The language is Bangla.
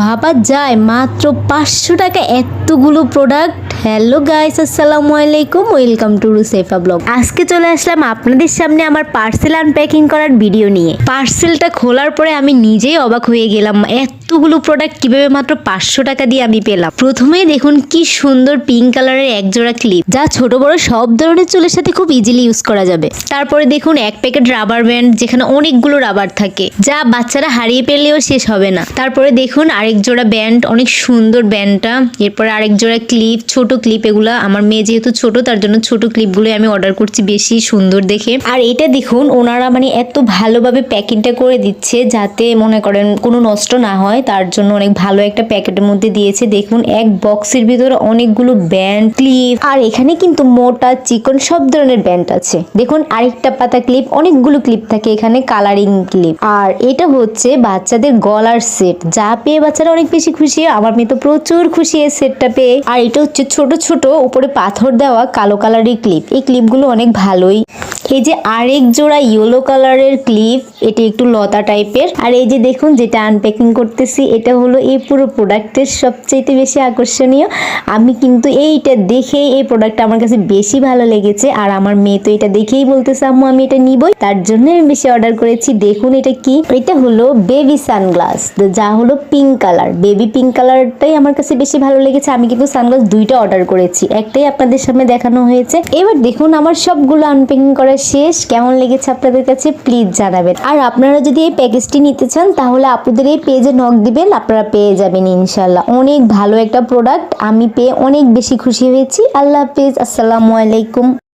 ভাবা যায় মাত্র 500 টাকা এতগুলো প্রোডাক্ট। হ্যালো গাইস, আসসালামু আলাইকুম, ওয়েলকাম টু রুসেফা ব্লগ। আজকে চলে আসলাম আপনাদের সামনে আমার পার্সেল আনপ্যাকিং করার ভিডিও নিয়ে। পার্সেলটা খোলার পরে আমি নিজেই অবাক হয়ে গেলাম, এতগুলো প্রোডাক্ট কিভাবে মাত্র 500 টাকা দিয়ে আমি পেলাম। প্রথমেই দেখুন কি সুন্দর পিঙ্ক কালারের এক জোড়া ক্লিপ, যা ছোট বড় সব ধরনের চুলের সাথে খুব ইজিলি ইউজ করা যাবে। তারপরে দেখুন এক প্যাকেট রাবার ব্যান্ড, যেখানে অনেকগুলো রাবার থাকে, যা বাচ্চারা হারিয়ে পেলেও শেষ হবে না। তারপরে দেখুন আরেক জোড়া ব্যান্ড, অনেক সুন্দর ব্যান্ডটা। এরপরে আরেক জোড়া ক্লিপ, ছোট ক্লিপ। এগুলা আমার মেয়ে যেহেতু ছোট, তার জন্য ছোট ক্লিপগুলো আমি অর্ডার করছি বেশি সুন্দর দেখে। আর এটা দেখুন ওনারা এত ভালোভাবে প্যাকিংটা করে দিচ্ছে, যাতে মনে করেন কোনো নষ্ট না হয়, তার জন্য অনেক ভালো একটা প্যাকেটের মধ্যে দিয়েছে। দেখুন এক বক্সের ভিতরে অনেকগুলো ব্যান্ড, ক্লিপ, আর এখানে কিন্তু মোটা চিকন সব ধরনের ব্যান্ড আছে। দেখুন আরেকটা পাতা ক্লিপ, অনেকগুলো ক্লিপ থাকে এখানে, কালারিং ক্লিপ। আর এটা হচ্ছে বাচ্চাদের গলার সেট, যা পেয়ে বাচ্চারা অনেক বেশি খুশি। আমার মেয়ে তো প্রচুর খুশি এই সেটটা পেয়ে। আর এটা হচ্ছে ছোট ছোট উপরে পাথর দেওয়া কালো কালারের ক্লিপ। এই ক্লিপগুলো অনেক ভালোই। এই যে আরেক জোড়া ইয়েলো কালারের ক্লিপ, এটি একটু লতা টাইপের। আর এই যে দেখুন যেটা আনপ্যাকিং করতেছি, এটা হলো এই পুরো প্রোডাক্টের সবচেয়ে বেশি আকর্ষণীয়। আমি কিন্তু এইটা দেখেই এই প্রোডাক্টটা আমার কাছে বেশি ভালো লেগেছে। আর আমার মেয়ে তো এটা দেখেই বলতেছে আম্মু আমি এটা নিবই, তার জন্য আমি বেশি অর্ডার করেছি। দেখুন এটা কি, এটা হলো বেবি সানগ্লাস, যা হলো পিঙ্ক কালার। বেবি পিঙ্ক কালারটাই আমার কাছে বেশি ভালো লেগেছে। আমি কিন্তু সানগ্লাস দুইটা অর্ডার করেছি, একটাই আপনাদের সামনে দেখানো হয়েছে। এবার দেখুন আমার সবগুলো আনপ্যাকিং করা শেষ। কেমন লেগেছে আপনাদের কাছে প্লিজ জানাবেন। আর আপনারা যদি এই প্যাকেজটি নিতে চান তাহলে আপনাদের এই পেজে নক দিবেন, আপনারা পেয়ে যাবেন ইনশাল্লাহ। অনেক ভালো একটা প্রোডাক্ট, আমি পেয়ে অনেক বেশি খুশি হয়েছি। আল্লাহ হাফেজ, আসসালামু আলাইকুম।